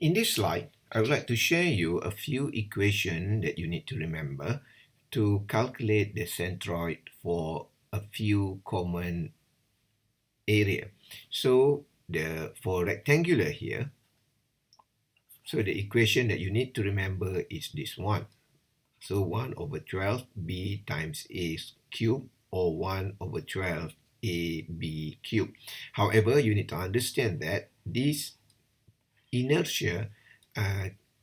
In this slide, I would like to share you a few equations that you need to remember to calculate the centroid for a few common area. So for rectangular here, so the equation that you need to remember is this one. So 1 over 12 b times a cubed, or 1 over 12 ab cubed. However, you need to understand that this inertia,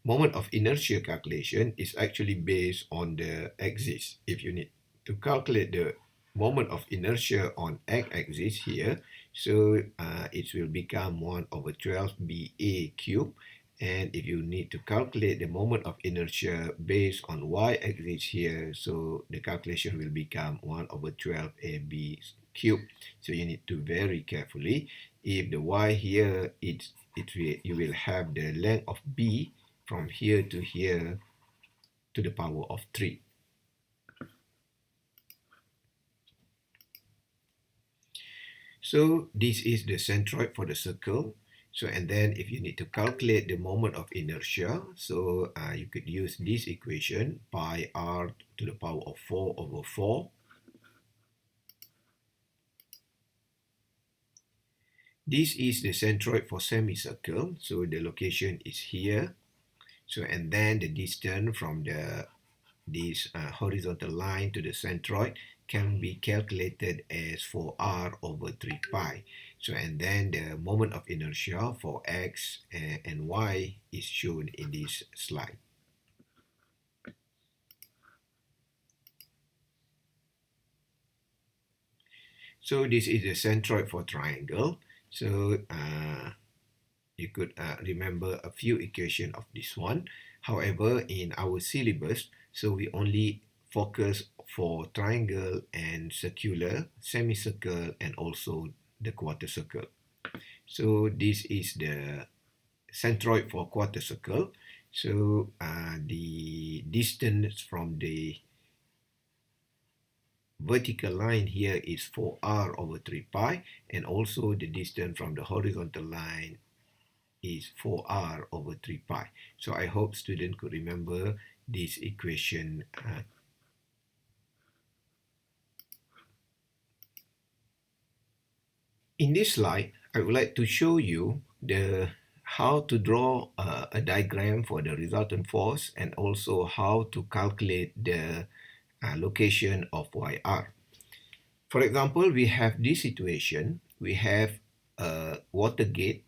moment of inertia calculation is actually based on the axis. If you need to calculate the moment of inertia on x-axis here, so it will become 1 over 12 ba cubed. And if you need to calculate the moment of inertia based on y-axis here, so the calculation will become 1 over 12 ab cubed. So you need to very carefully. If the y here, you will have the length of b from here to here to the power of 3. So this is the centroid for the circle. So and then if you need to calculate the moment of inertia, so you could use this equation, pi r to the power of 4 over 4. This is the centroid for semicircle. So the location is here. So and then the distance from this horizontal line to the centroid can be calculated as 4r over 3 pi. So and then the moment of inertia for x and y is shown in this slide. So this is the centroid for triangle. So you could remember a few equations of this one. However, in our syllabus, so we only focus for triangle and circular, semicircle, and also the quarter circle. So this is the centroid for quarter circle. So the distance from the vertical line here is 4r over 3 pi, and also the distance from the horizontal line is 4r over 3 pi. So I hope students could remember this equation. In this slide, I would like to show you how to draw a diagram for the resultant force, and also how to calculate the location of YR. For example, we have this situation. We have a water gate,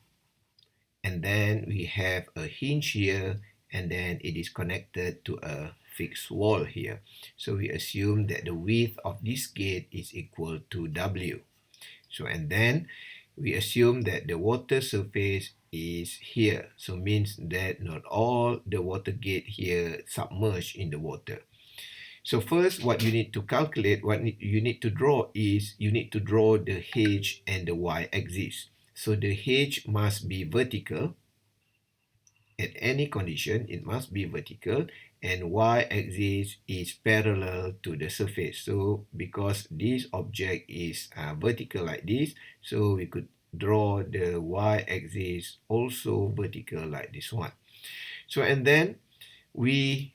and then we have a hinge here, and then it is connected to a fixed wall here. So we assume that the width of this gate is equal to W. So and then we assume that the water surface is here. So means that not all the water gate here submerged in the water. So first, what you need to calculate, what you need to draw is, you need to draw the H and the y-axis. So the H must be vertical. At any condition, it must be vertical, and y-axis is parallel to the surface. So because this object is vertical like this, so we could draw the y-axis also vertical like this one. So and then we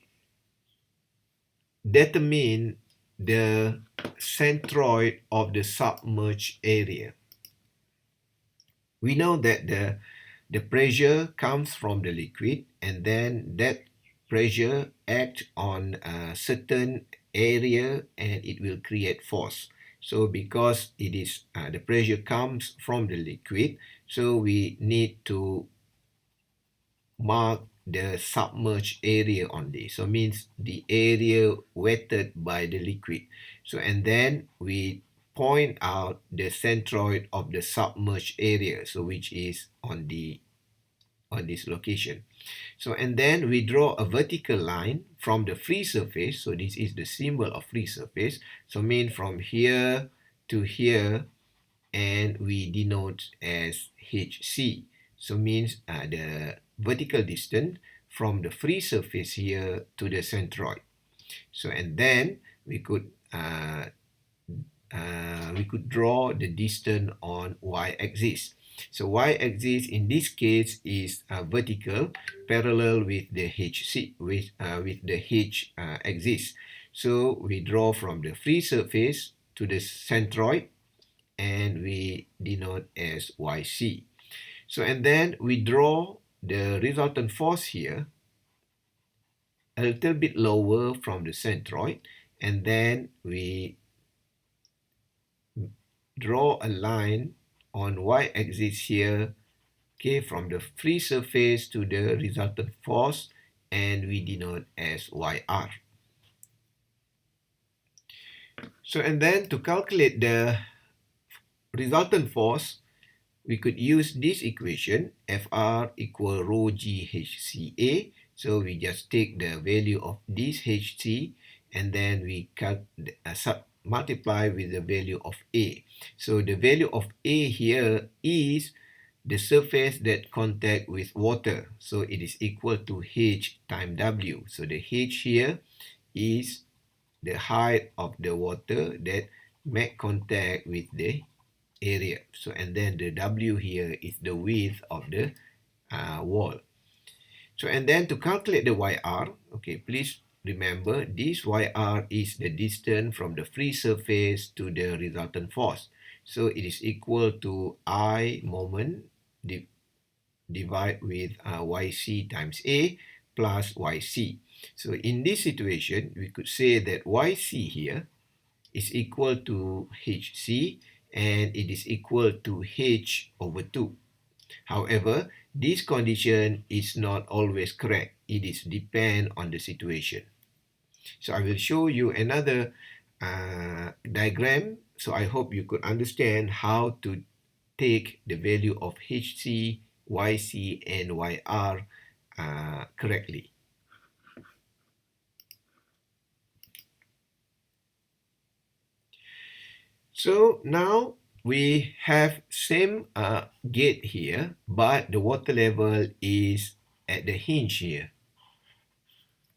determine the centroid of the submerged area. We know that the pressure comes from the liquid, and then that pressure acts on a certain area and it will create force. So because it is the pressure comes from the liquid, so we need to mark the submerged area on this. So means the area wetted by the liquid. So and then we point out the centroid of the submerged area, so which is on this location. So and then we draw a vertical line from the free surface. So this is the symbol of free surface. So mean from here to here, and we denote as HC. So means the vertical distance from the free surface here to the centroid. So and then we could draw the distance on y-axis. So y-axis in this case is vertical, parallel with the with the h axis. So we draw from the free surface to the centroid, and we denote as yc. So and then we draw the resultant force here a little bit lower from the centroid, and then we draw a line on y-axis here, okay, from the free surface to the resultant force, and we denote as yr. So and then to calculate the resultant force, we could use this equation, Fr equal rho g hca. So we just take the value of this hc, and then we multiply with the value of A. So the value of A here is the surface that contact with water. So it is equal to H times W. So the H here is the height of the water that make contact with the area. So and then the W here is the width of the wall. So and then to calculate the YR, okay, please remember this YR is the distance from the free surface to the resultant force. So it is equal to I moment divide with YC times A plus YC. So in this situation, we could say that YC here is equal to HC, and it is equal to H over 2. However, this condition is not always correct. It is depend on the situation. So I will show you another diagram. So I hope you could understand how to take the value of HC, YC, and YR correctly. So now we have same gate here, but the water level is at the hinge here.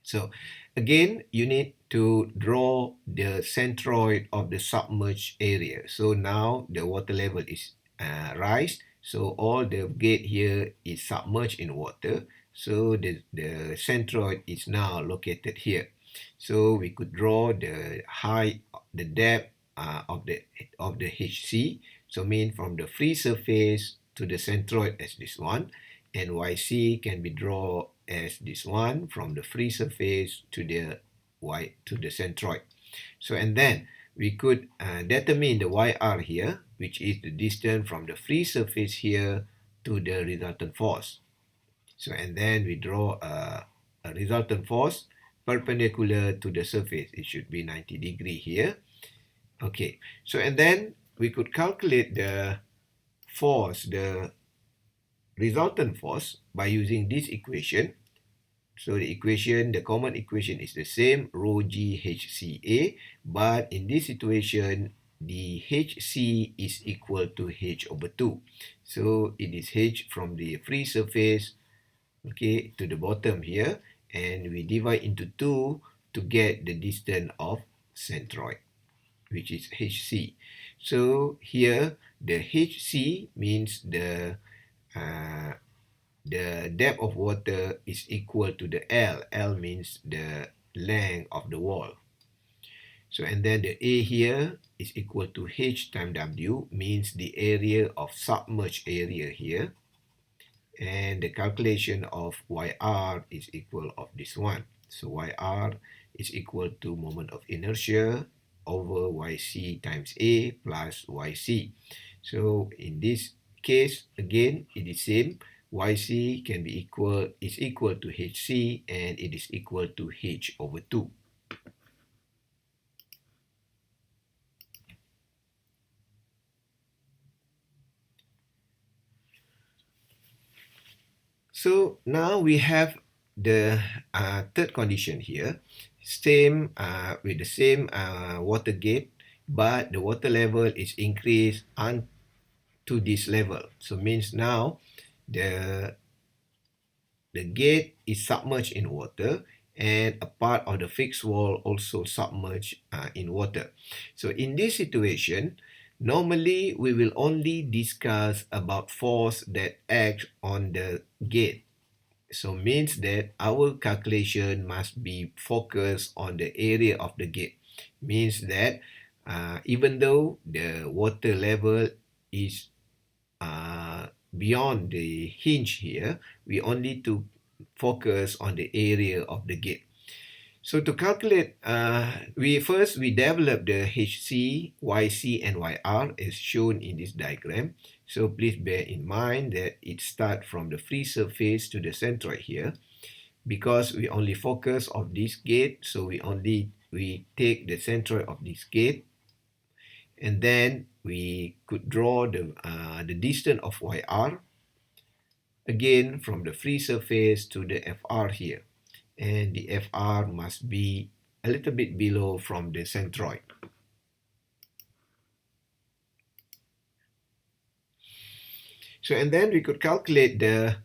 So again, you need to draw the centroid of the submerged area. So now the water level is rise. So all the gate here is submerged in water. So the centroid is now located here. So we could draw the height, the depth of the HC. So mean from the free surface to the centroid as this one, and YC can be drawn as this one from the free surface to the centroid. So and then we could determine the YR here, which is the distance from the free surface here to the resultant force. So and then we draw a resultant force perpendicular to the surface. It should be 90 degree here. Okay, so and then we could calculate the force, the resultant force, by using this equation. So the common equation is the same, rho g hca, but in this situation, the hc is equal to h over 2. So it is h from the free surface, okay, to the bottom here, and we divide into 2 to get the distance of centroid, which is hc. So here the hc means the depth of water is equal to the L. L means the length of the wall. So and then the A here is equal to H times W, means the area of submerged area here. And the calculation of YR is equal of this one. So YR is equal to moment of inertia over YC times A plus YC. So in this case, again, it is same. YC can be equal to HC, and it is equal to H over 2. So now we have the third condition here, same with the same water gate, but the water level is increased to this level. So means now the gate is submerged in water, and a part of the fixed wall also submerged in water. So in this situation, Normally, we will only discuss about force that act on the gate. So means that our calculation must be focused on the area of the gate. Means that even though the water level is beyond the hinge here, we only to focus on the area of the gate. So to calculate, we develop the HC, YC, and YR as shown in this diagram. So please bear in mind that it starts from the free surface to the centroid here. Because we only focus on this gate, so we take the centroid of this gate, and then we could draw the distance of YR again from the free surface to the FR here. And the FR must be a little bit below from the centroid. So, and then we could calculate the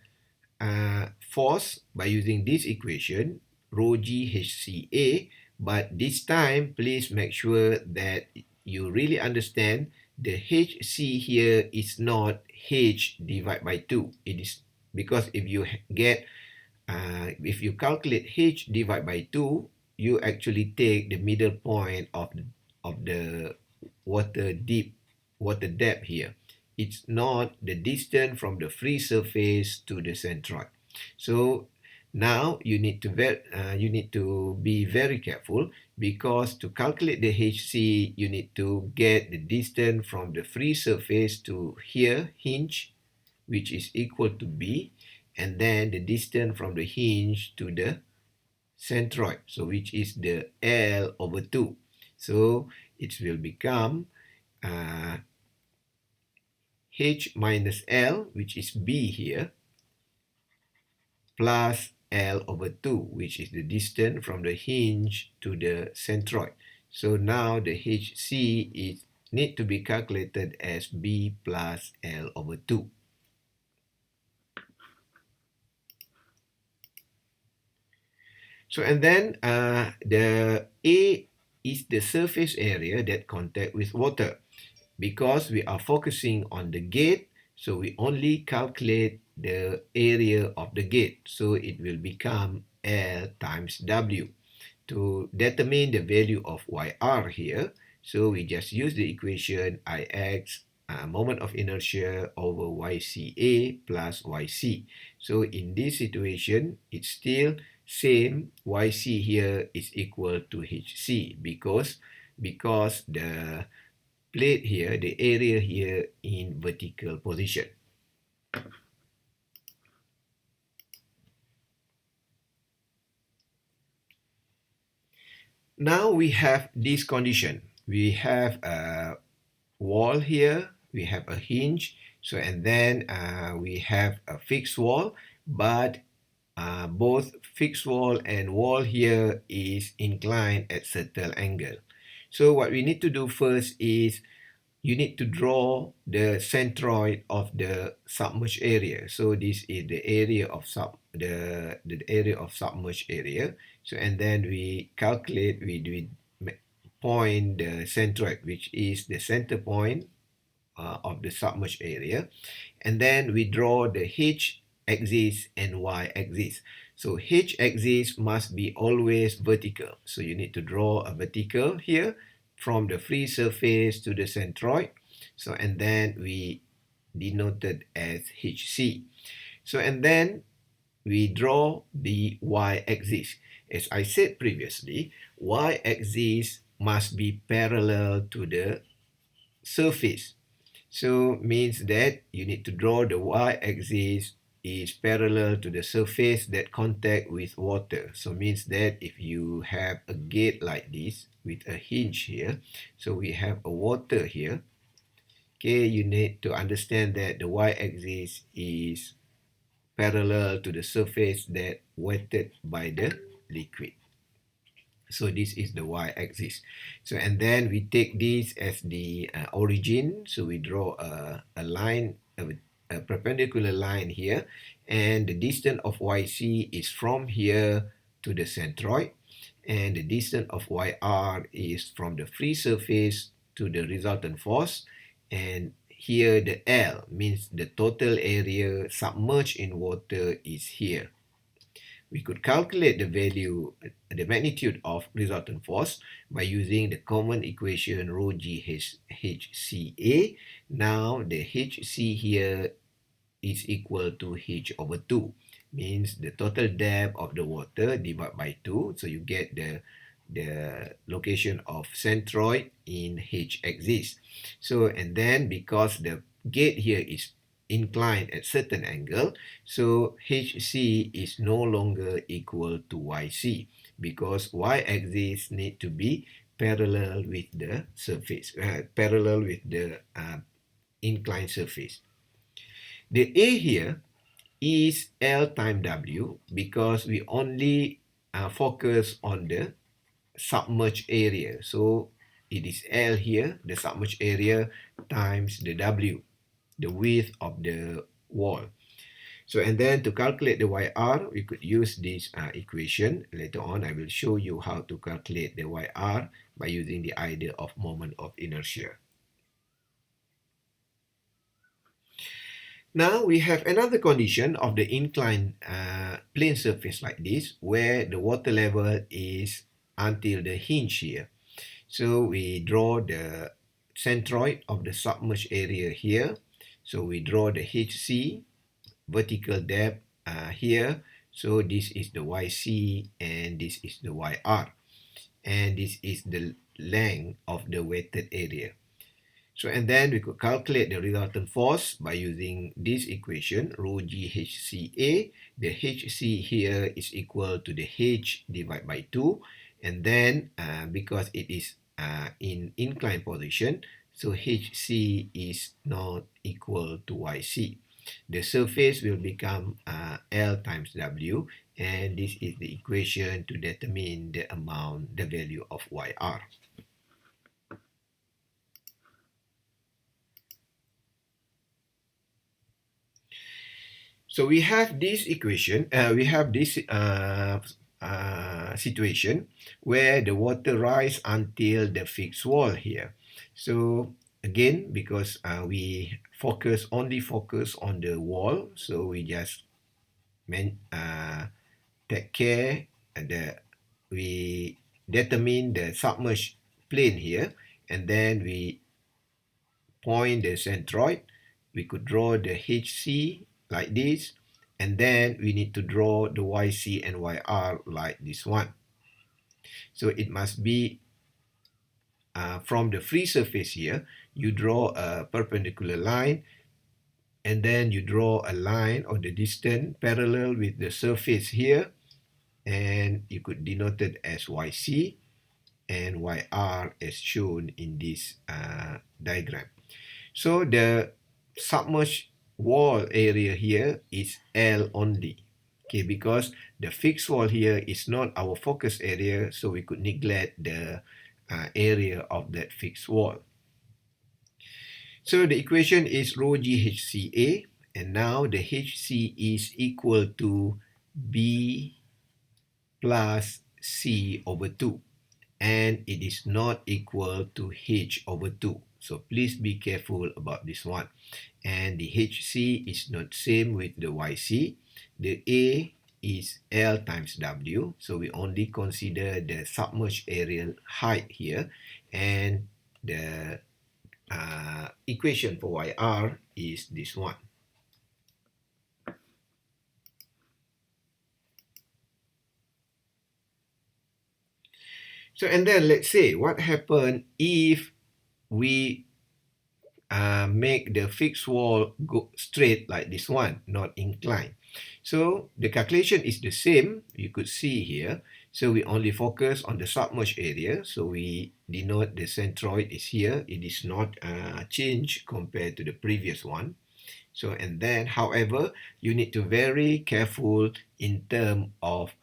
force by using this equation, rho g HCA, but this time, please make sure that you really understand the HC here is not H divided by 2. It is because if you calculate H divided by 2, you actually take the middle point of the water depth here. It's not the distance from the free surface to the centroid. So now you need to be very careful, because to calculate the HC, you need to get the distance from the free surface to here, hinge, which is equal to B, and then the distance from the hinge to the centroid, so which is the L over 2. So it will become H minus L, which is B here, plus L over 2, which is the distance from the hinge to the centroid. So now the HC need to be calculated as B plus L over 2. So, and then the A is the surface area that contact with water. Because we are focusing on the gate, so we only calculate the area of the gate. So it will become L times W. To determine the value of YR here, so we just use the equation Ix, moment of inertia, over YCA plus YC. So in this situation, it's still same. YC here is equal to HC because the plate here, the area here in vertical position. Now we have this condition. We have a wall here, we have a hinge, so and then we have a fixed wall, but both fixed wall and wall here is inclined at certain angle. So what we need to do first is you need to draw the centroid of the submerged area. So this is the area of the area of submerged area. So and then we calculate, we point the centroid, which is the center point of the submerged area, and then we draw the H axis and Y axis. So H axis must be always vertical. So you need to draw a vertical here from the free surface to the centroid. So and then we denoted as HC. So and then we draw the Y axis. As I said previously, Y axis must be parallel to the surface. So means that you need to draw the y-axis is parallel to the surface that contact with water. So means that if you have a gate like this with a hinge here, so we have a water here. Okay, you need to understand that the y-axis is parallel to the surface that wetted by the liquid. So this is the y-axis. So and then we take this as the origin. So we draw a line, a perpendicular line here, and the distance of YC is from here to the centroid, and the distance of YR is from the free surface to the resultant force, and here the L means the total area submerged in water is here. We could calculate the value, the magnitude of resultant force by using the common equation rho g HCA. Now the HC here is equal to H over 2, means the total depth of the water divided by 2. So you get the location of centroid in H axis. So, and then because the gate here is inclined at certain angle, so HC is no longer equal to YC, because Y axis need to be parallel with the surface, parallel with the inclined surface. The A here is L times W because we only focus on the submerged area. So it is L here, the submerged area, times the W, the width of the wall. So, and then to calculate the YR, we could use this equation. Later on, I will show you how to calculate the YR by using the idea of moment of inertia. Now we have another condition of the inclined plane surface like this, where the water level is until the hinge here. So we draw the centroid of the submerged area here. So we draw the HC, vertical depth here. So this is the YC and this is the YR. And this is the length of the wetted area. So, and then we could calculate the resultant force by using this equation, rho g HCA. The HC here is equal to the H divided by 2. And then because it is in inclined position, so HC is not equal to YC. The surface will become L times W, and this is the equation to determine the amount, the value of YR. So we have this equation, we have this situation where the water rise until the fixed wall here. So again, because we only focus on the wall, so we just take care that we determine the submerged plane here, and then we point the centroid. We could draw the HC like this, and then we need to draw the YC and YR like this one. So it must be from the free surface here, you draw a perpendicular line, and then you draw a line on the distance parallel with the surface here, and you could denote it as YC and YR as shown in this diagram. So the submerged wall area here is L only, okay, because the fixed wall here is not our focus area, so we could neglect the area of that fixed wall. So the equation is rho g HCA, and now the HC is equal to B plus C over 2, and it is not equal to H over 2. So please be careful about this one. And the HC is not same with the YC. The A is L times W. So we only consider the submerged aerial height here. And the equation for YR is this one. So, and then let's say what happens if we make the fixed wall go straight like this one, not inclined. So the calculation is the same, you could see here. So we only focus on the submerged area. So we denote the centroid is here. It is not changed compared to the previous one. So, and then, however, you need to be very careful in terms of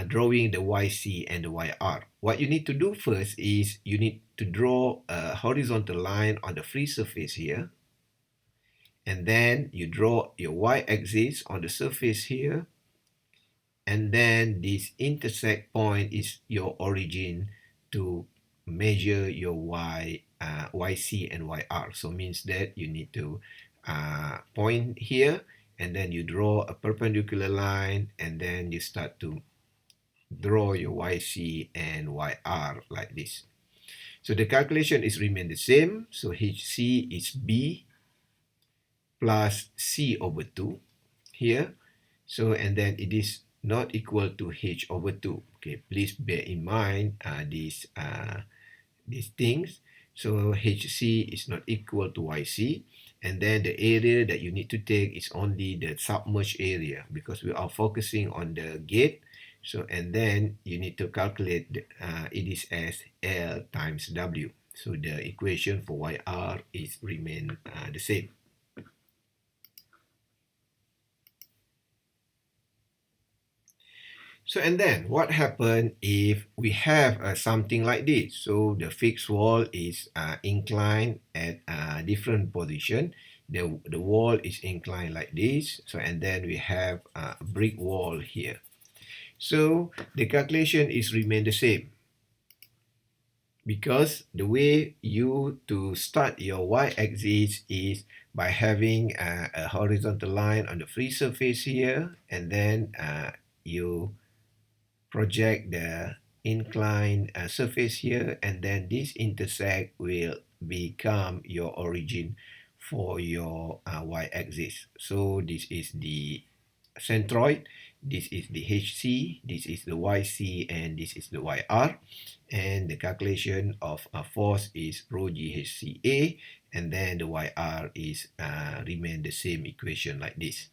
drawing the YC and the YR. What you need to do first is you need to draw a horizontal line on the free surface here. And then you draw your y-axis on the surface here. And then this intersect point is your origin to measure your y YC and YR. So means that you need to point here, and then you draw a perpendicular line, and then you start to draw your YC and YR like this. So the calculation is remain the same. So HC is B plus C over 2 here. So, and then it is not equal to H over 2. Okay, please bear in mind these things. So HC is not equal to YC. And then the area that you need to take is only the submerged area, because we are focusing on the gate. So, and then you need to calculate it is as L times W. So the equation for YR is remain the same. So, and then what happens if we have something like this? So the fixed wall is inclined at a different position. The wall is inclined like this. So, and then we have a brick wall here. So the calculation is remain the same, because the way you to start your y-axis is by having a horizontal line on the free surface here, and then you project the inclined surface here, and then this intersect will become your origin for your y-axis. So this is the centroid, this is the HC, this is the YC, and this is the YR. And the calculation of a force is rho GHCA, and then the YR is remain the same equation like this.